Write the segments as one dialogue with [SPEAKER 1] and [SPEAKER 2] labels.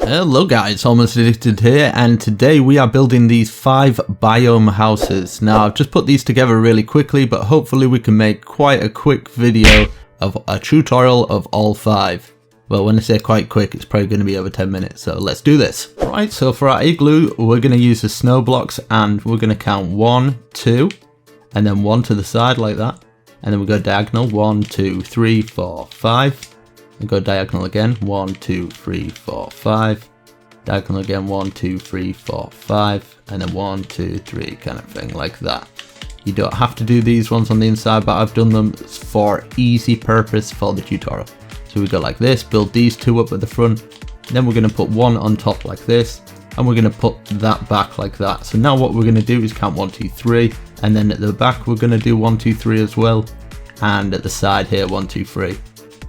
[SPEAKER 1] Hello guys, Almost Addicted here, and today we are building these 5 biome houses. Now I've just put these together really quickly, but hopefully we can make quite a quick video of a tutorial of all 5. Well, when I say quite quick, it's probably going to be over 10 minutes, so let's do this. Right, so for our igloo, we're going to use the snow blocks, and we're going to count 1, 2, and then 1 to the side like that. And then we go diagonal, 1, 2, 3, 4, 5. And go diagonal again, 1, 2, 3, 4, 5. Diagonal again, 1, 2, 3, 4, 5. And then 1, 2, 3, kind of thing, like that. You don't have to do these ones on the inside, but I've done them for easy purpose for the tutorial. So we go like this, build these 2 up at the front. Then we're going to put 1 on top like this. And we're going to put that back like that. So now what we're going to do is count 1, 2, 3. And then at the back, we're going to do 1, 2, 3 as well. And at the side here, 1, 2, 3.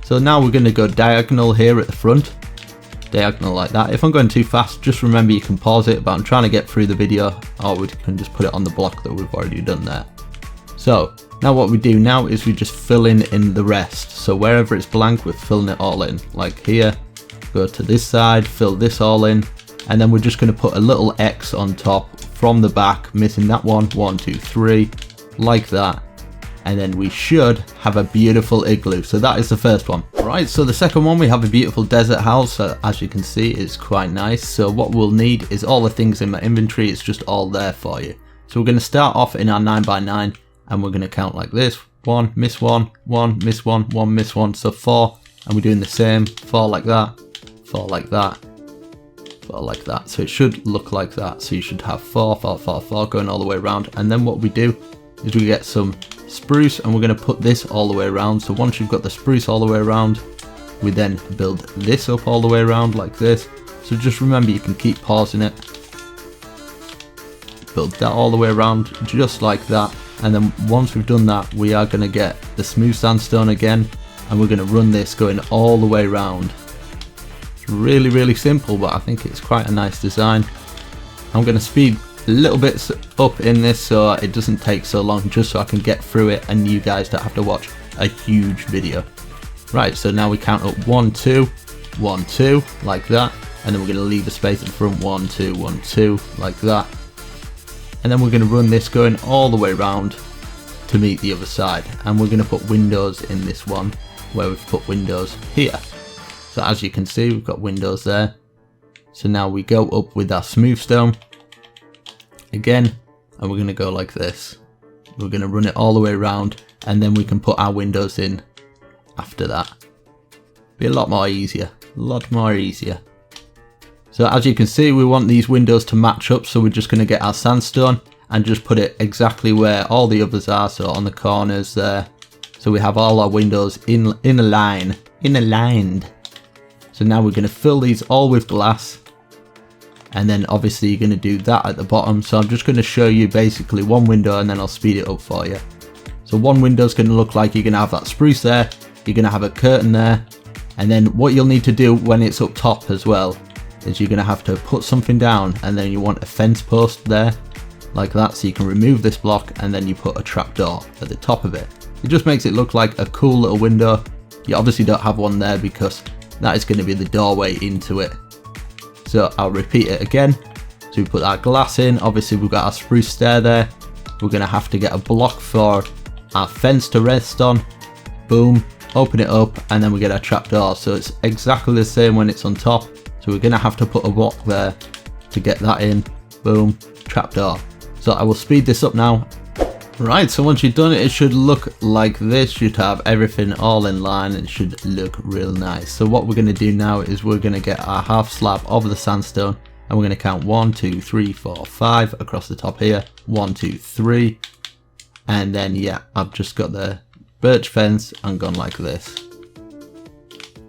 [SPEAKER 1] So now we're going to go diagonal here at the front, diagonal like that. If I'm going too fast, just remember you can pause it, but I'm trying to get through the video, or we can just put it on the block that we've already done there. So now what we do now is we just fill in the rest. So wherever it's blank, we're filling it all in. Like here, go to this side, fill this all in, and then we're just going to put a little X on top from the back, missing that one, 1, 2, 3, like that. And then we should have a beautiful igloo. So that is the first one. Right, so the second one, we have a beautiful desert house. As you can see, it's quite nice. So what we'll need is all the things in my inventory. It's just all there for you. So we're going to start off in our 9x9, and we're going to count like this. 1, miss 1, 1, miss 1, 1, miss 1. So 4, and we're doing the same. 4 like that, 4 like that, 4 like that. So it should look like that. So you should have 4, 4, 4, 4 going all the way around. And then what we do is we get some spruce, and we're going to put this all the way around. So once you've got the spruce all the way around, we then build this up all the way around like this. So just remember, you can keep pausing it. Build that all the way around just like that. And then once we've done that, we are going to get the smooth sandstone again, and we're going to run this going all the way around. It's really simple, but I think it's quite a nice design. I'm going to speed a little bit up in this so it doesn't take so long, just so I can get through it and you guys don't have to watch a huge video. Right, so now we count up 1, 2, 1, 2, like that, and then we're going to leave a space in front, 1, 2, 1, 2, like that. And then we're going to run this going all the way around to meet the other side, and we're going to put windows in this one where we've put windows here. So as you can see, we've got windows there. So now we go up with our smooth stone again, and we're going to go like this. We're going to run it all the way around, and then we can put our windows in after that. Be a lot more easier, So as you can see, we want these windows to match up, so we're just going to get our sandstone and just put it exactly where all the others are, so on the corners there. So we have all our windows in a line, aligned. So now we're going to fill these all with glass. And then obviously you're going to do that at the bottom. So I'm just going to show you basically one window, and then I'll speed it up for you. So one window is going to look like you're going to have that spruce there. You're going to have a curtain there. And then what you'll need to do when it's up top as well is you're going to have to put something down, and then you want a fence post there like that. So you can remove this block, and then you put a trapdoor at the top of it. It just makes it look like a cool little window. You obviously don't have one there because that is going to be the doorway into it. So I'll repeat it again. So we put our glass in, obviously we've got our spruce stair there. We're going to have to get a block for our fence to rest on. Boom, open it up, and then we get our trapdoor. So it's exactly the same when it's on top. So we're going to have to put a block there to get that in. Boom, trapdoor. So I will speed this up now. Right, so once you've done it, it should look like this. Should have everything all in line, and it should look real nice. So what we're going to do now is we're going to get our half slab of the sandstone, and we're going to count 1, 2, 3, 4, 5 across the top here. 1, 2, 3, and then yeah, I've just got the birch fence and gone like this.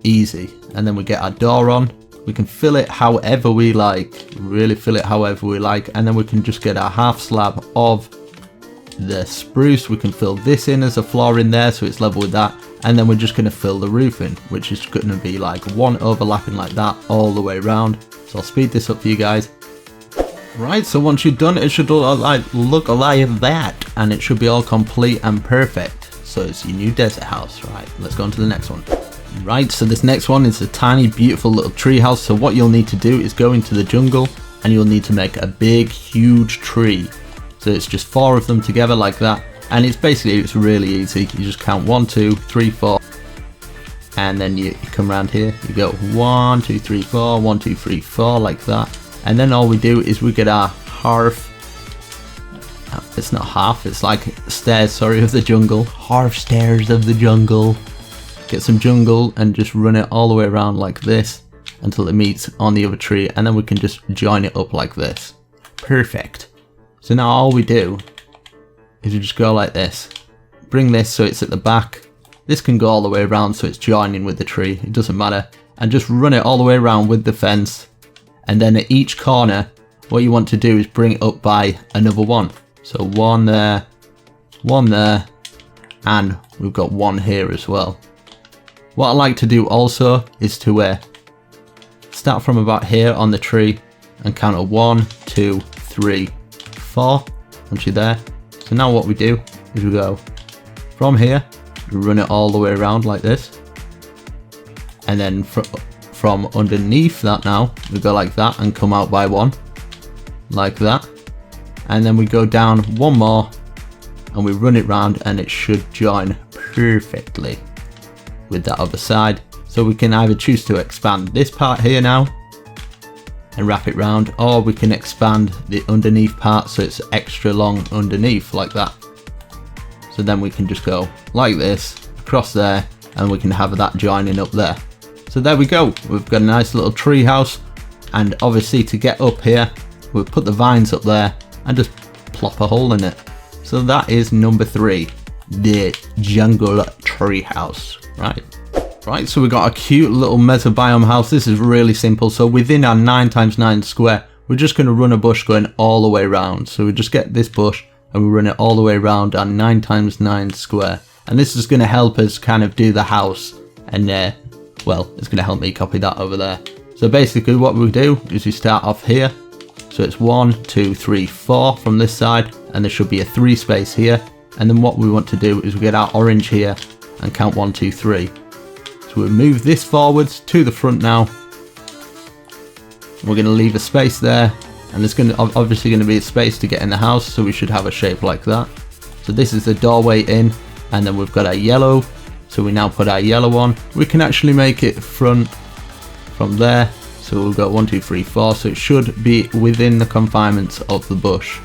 [SPEAKER 1] Easy. And then we get our door on. We can fill it however we like, really fill it however we like, and then we can just get our half slab of the spruce. We can fill this in as a floor in there, so it's level with that, and then we're just going to fill the roof in, which is going to be like one overlapping like that all the way around. So I'll speed this up for you guys. Right, so once you've done it, it should look like that, and it should be all complete and perfect. So it's your new desert house. Right, let's go on to the next one. Right, so this next one is a tiny beautiful little tree house. So what you'll need to do is go into the jungle and you'll need to make a big huge tree. So it's just 4 of them together like that, and it's really easy. You just count 1 2 3 4, and then you come around here, you go 1 2 3 4, 1 2 3 4 like that, and then all we do is we get our hearth. It's not half, it's like stairs, sorry, of the jungle. Hearth stairs of the jungle. Get some jungle and just run it all the way around like this until it meets on the other tree, and then we can just join it up like this. Perfect. So now all we do is we just go like this. Bring this so it's at the back. This can go all the way around so it's joining with the tree, it doesn't matter. And just run it all the way around with the fence. And then at each corner, what you want to do is bring it up by another one. So 1 there, 1 there, and we've got 1 here as well. What I like to do also is to start from about here on the tree and count a 1 2 3 4 once you're there. So now what we do is we go from here, we run it all the way around like this, and then from underneath that now we go like that and come out by 1 like that, and then we go down 1 more and we run it round, and it should join perfectly with that other side. So we can either choose to expand this part here now and wrap it round, or we can expand the underneath part so it's extra long underneath like that. So then we can just go like this across there, and we can have that joining up there. So there we go, we've got a nice little tree house. And obviously to get up here, we'll put the vines up there and just plop a hole in it. So that is number 3, the jungle tree house. Right, so we got a cute little Mesa biome house. This is really simple. So within our 9x9 square, we're just going to run a bush going all the way around. So we just get this bush and we run it all the way around our 9x9 square. And this is going to help us kind of do the house. And well, it's going to help me copy that over there. So basically what we do is we start off here. So it's 1 2 3 4 from this side, and there should be a 3 space here. And then what we want to do is we get our orange here and count 1 2 3. So we'll move this forwards to the front now. We're going to leave a space there, and there's obviously going to be a space to get in the house, so we should have a shape like that. So this is the doorway in, and then we've got our yellow, so we now put our yellow on. We can actually make it front from there, so we'll go 1 2 3 4, so it should be within the confinements of the bush,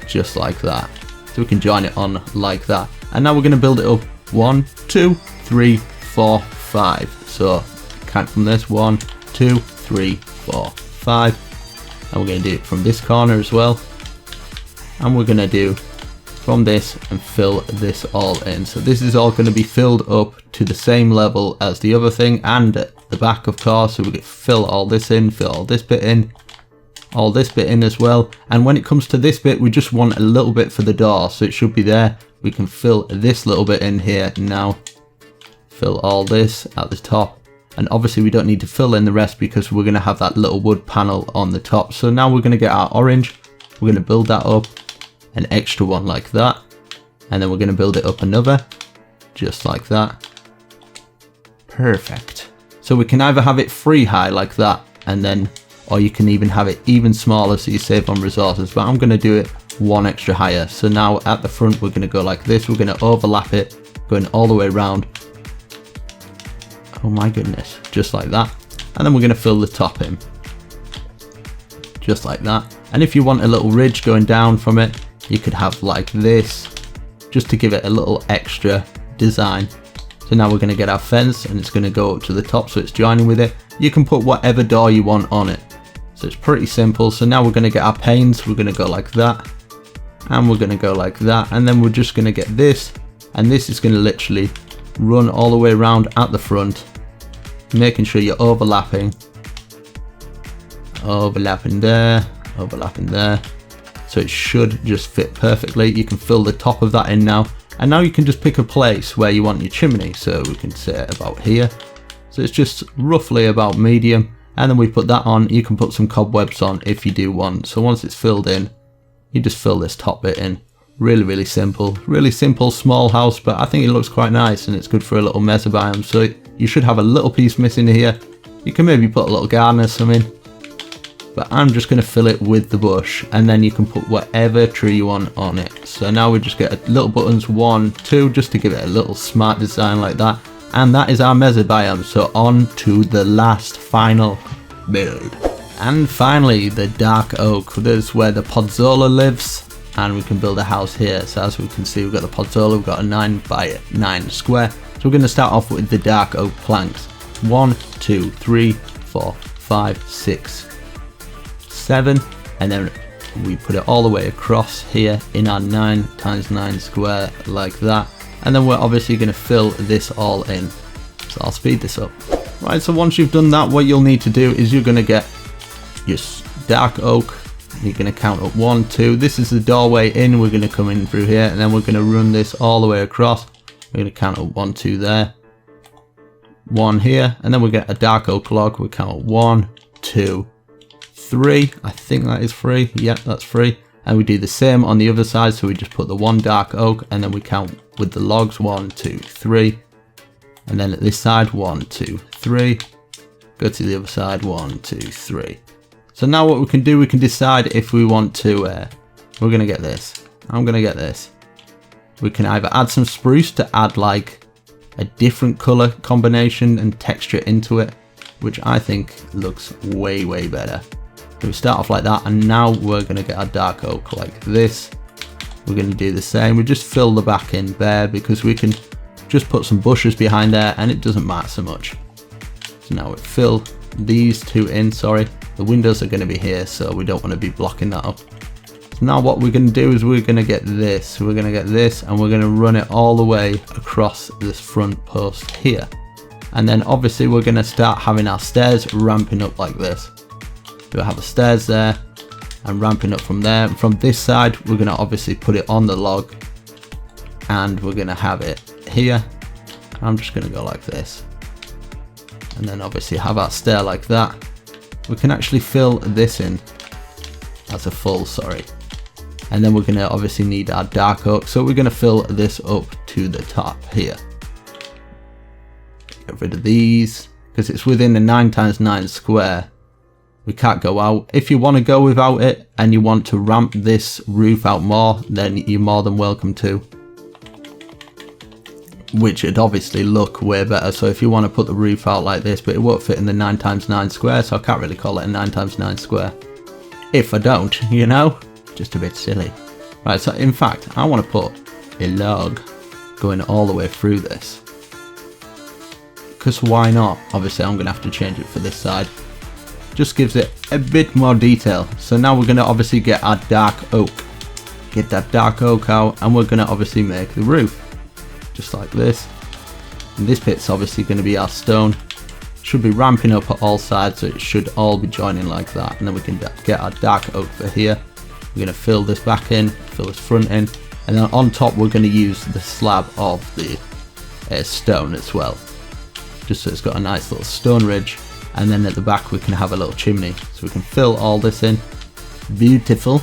[SPEAKER 1] just like that. So we can join it on like that, and now we're going to build it up 1 2 3 4 5. So count from this 1 2 3 4 5, and we're going to do it from this corner as well, and we're going to do from this and fill this all in. So this is all going to be filled up to the same level as the other thing, and at the back of course. So we can fill all this in, fill all this bit in, all this bit in as well. And when it comes to this bit, we just want a little bit for the door, so it should be there. We can fill this little bit in here now, fill all this at the top, and obviously we don't need to fill in the rest because we're going to have that little wood panel on the top. So now we're going to get our orange, we're going to build that up, an extra one like that, and then we're going to build it up another, just like that. Perfect. So we can either have it free high like that, and then, or you can even have it even smaller so you save on resources, but I'm going to do it 1 extra higher. So now at the front we're going to go like this, we're going to overlap it, going all the way around. Oh my goodness, just like that. And then we're going to fill the top in, just like that. And if you want a little ridge going down from it, you could have like this, just to give it a little extra design. So now we're going to get our fence, and it's going to go up to the top so it's joining with it. You can put whatever door you want on it, so it's pretty simple. So now we're going to get our panes, we're going to go like that, and we're going to go like that, and then we're just going to get this, and this is going to literally run all the way around at the front, making sure you're overlapping there, overlapping there. So it should just fit perfectly. You can fill the top of that in now, and now you can just pick a place where you want your chimney. So we can say it about here, so it's just roughly about medium, and then we put that on. You can put some cobwebs on if you do want. So once it's filled in, you just fill this top bit in. Really simple, small house, but I think it looks quite nice, and it's good for a little Mesa biome. So You should have a little piece missing here. You can maybe put a little garden or something, but I'm just going to fill it with the bush, and then you can put whatever tree you want on it. So now we just get little buttons, 1, 2, just to give it a little smart design like that. And that is our Mesa biome. So on to the last final build. And finally, the dark oak. This is where the Pozzola lives, and we can build a house here. So as we can see, we've got the Pozzola, we've got a 9 by 9 square. So we're going to start off with the dark oak planks. 1, 2, 3, 4, 5, 6, 7, and then we put it all the way across here in our 9 times 9 square like that. And then we're obviously going to fill this all in. So I'll speed this up. Right, so once you've done that, what you'll need to do is you're going to get your dark oak. You're going to count up 1, 2. This is the doorway in. We're going to come in through here, and then we're going to run this all the way across. We're going to count up 1, 2 there, 1 here, and then we get a dark oak log. We count up 1, 2, 3. I think that is 3. Yep, that's 3. And we do the same on the other side. So we just put the 1 dark oak, and then we count with the logs 1, 2, 3. And then at this side 1, 2, 3. Go to the other side 1, 2, 3. So now what we can do, we can decide if we want to. We're gonna get this. I'm gonna get this. We can either add some spruce to add like a different color combination and texture into it, which I think looks way better. So we start off like that, and now we're going to get our dark oak like this. We're going to do the same. We just fill the back in bare because we can just put some bushes behind there and it doesn't matter so much. So now we fill these 2 in. Sorry, the windows are going to be here, so we don't want to be blocking that up. So now what we're going to do is we're going to get this. We're going to get this, and we're going to run it all the way across this front post here. And then obviously we're going to start having our stairs ramping up like this. We'll have the stairs there and ramping up from there. And from this side, we're going to obviously put it on the log, and we're going to have it here. I'm just going to go like this, and then obviously have our stair like that. We can actually fill this in as a full, sorry. And then we're going to obviously need our dark oak. So we're going to fill this up to the top here. Get rid of these because it's within the 9 times 9 square. We can't go out. If you want to go without it and you want to ramp this roof out more, then you're more than welcome to. Which would obviously look way better. So if you want to put the roof out like this, but it won't fit in the 9 times 9 square, so I can't really call it a 9 times 9 square. If I don't, you know, just a bit silly. Right, so in fact, I want to put a log going all the way through this. Because why not? Obviously I'm going to have to change it for this side. Just gives it a bit more detail. So now we're going to obviously get our dark oak. Get that dark oak out, and we're going to obviously make the roof. Just like this. And this bit's obviously going to be our stone. Should be ramping up at all sides, so it should all be joining like that. And then we can get our dark oak for here. We're going to fill this back in, fill this front in, and then on top we're going to use the slab of the stone as well. Just so it's got a nice little stone ridge. And then at the back we can have a little chimney. So we can fill all this in. Beautiful.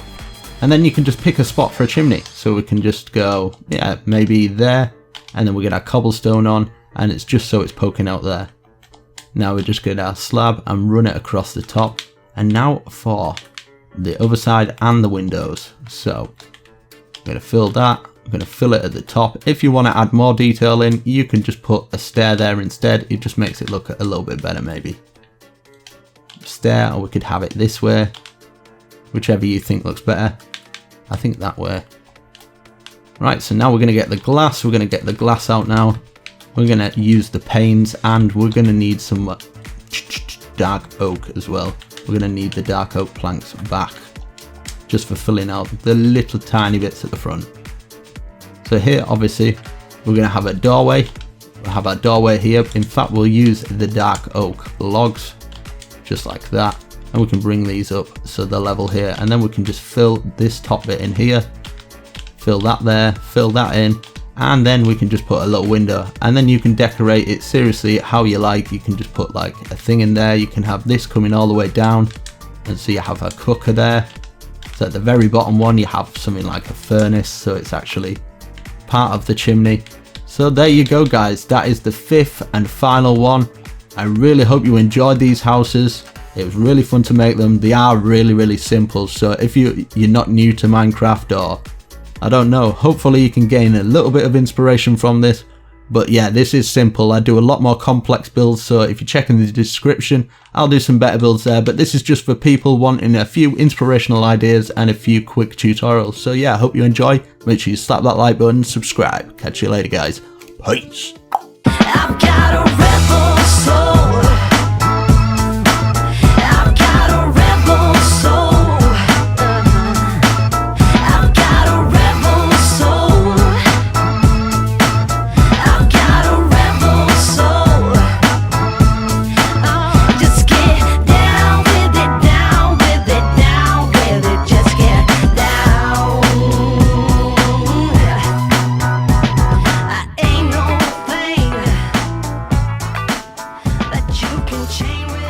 [SPEAKER 1] And then you can just pick a spot for a chimney. So we can just go, yeah, maybe there. And then we get our cobblestone on, and it's just so it's poking out there. Now we just get our slab and run it across the top. And now for the other side and the windows. So I'm going to fill that. I'm going to fill it at the top. If you want to add more detail in, you can just put a stair there instead. It just makes it look a little bit better maybe. Stair, or we could have it this way. Whichever you think looks better. I think that way. Right, so now we're going to get the glass. We're going to get the glass out now. We're going to use the panes, and we're going to need some dark oak as well. We're going to need the dark oak planks back, just for filling out the little tiny bits at the front. So here, obviously, we're going to have a doorway. We'll have our doorway here. In fact, we'll use the dark oak logs, just like that. And we can bring these up so they're level here. And then we can just fill this top bit in here. Fill that there, fill that in, and then we can just put a little window, and then you can decorate it seriously how you like. You can just put like a thing in there. You can have this coming all the way down, and so you have a cooker there. So at the very bottom one you have something like a furnace, so it's actually part of the chimney. So there you go guys, that is the 5th and final one. I really hope you enjoyed these houses. It was really fun to make them. They are really simple, so if you're not new to Minecraft, or I don't know, hopefully you can gain a little bit of inspiration from this. But yeah, this is simple. I do a lot more complex builds, so if you check in the description, I'll do some better builds there. But this is just for people wanting a few inspirational ideas and a few quick tutorials. So yeah, I hope you enjoy. Make sure you slap that like button, subscribe. Catch you later guys. Peace.
[SPEAKER 2] I've got a rebel soul. I've got a rebel soul. I've got a rebel soul. I've got a rebel soul. Just get down with it, down with it, down with it. Just get down. I ain't no thing that you can chain with